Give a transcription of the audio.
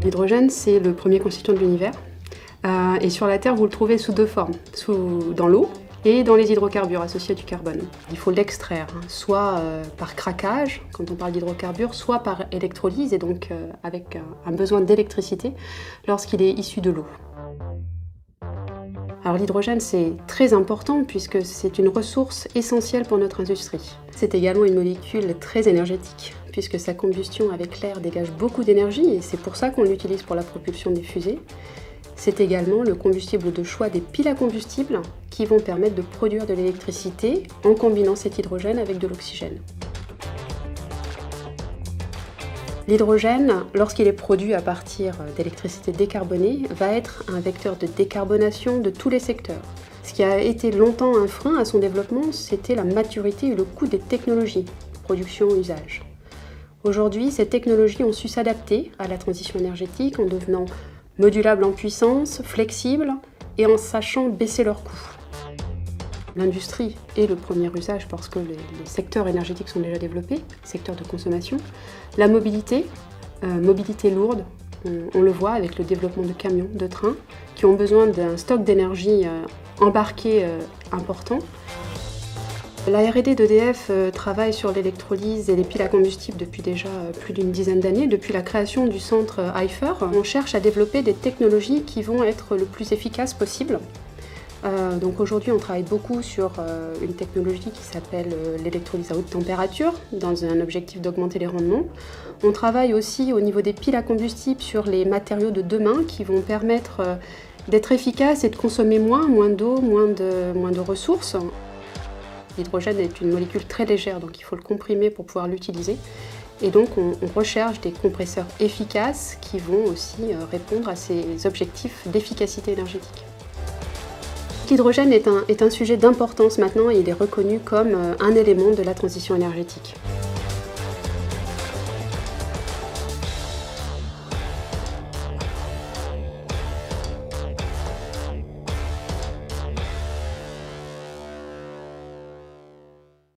L'hydrogène, c'est le premier constituant de l'univers. Et sur la Terre, vous le trouvez sous deux formes, dans l'eau et dans les hydrocarbures associés à du carbone. Il faut l'extraire, soit par craquage, quand on parle d'hydrocarbures, soit par électrolyse, et donc avec un besoin d'électricité lorsqu'il est issu de l'eau. Alors l'hydrogène, c'est très important puisque c'est une ressource essentielle pour notre industrie. C'est également une molécule très énergétique puisque sa combustion avec l'air dégage beaucoup d'énergie et c'est pour ça qu'on l'utilise pour la propulsion des fusées. C'est également le combustible de choix des piles à combustible qui vont permettre de produire de l'électricité en combinant cet hydrogène avec de l'oxygène. L'hydrogène, lorsqu'il est produit à partir d'électricité décarbonée, va être un vecteur de décarbonation de tous les secteurs. Ce qui a été longtemps un frein à son développement, c'était la maturité et le coût des technologies, production, usage. Aujourd'hui, ces technologies ont su s'adapter à la transition énergétique en devenant modulables en puissance, flexibles et en sachant baisser leurs coûts. L'industrie est le premier usage parce que les secteurs énergétiques sont déjà développés, secteurs de consommation. La mobilité, mobilité lourde, on le voit avec le développement de camions, de trains, qui ont besoin d'un stock d'énergie embarqué important. La R&D d'EDF travaille sur l'électrolyse et les piles à combustible depuis déjà plus d'une dizaine d'années. Depuis la création du centre IFER, on cherche à développer des technologies qui vont être le plus efficaces possible. Donc aujourd'hui, on travaille beaucoup sur une technologie qui s'appelle l'électrolyse à haute température, dans un objectif d'augmenter les rendements. On travaille aussi au niveau des piles à combustible sur les matériaux de demain qui vont permettre d'être efficaces et de consommer moins d'eau, moins de ressources. L'hydrogène est une molécule très légère, donc il faut le comprimer pour pouvoir l'utiliser. Et donc on recherche des compresseurs efficaces qui vont aussi répondre à ces objectifs d'efficacité énergétique. L'hydrogène est un sujet d'importance maintenant et il est reconnu comme un élément de la transition énergétique.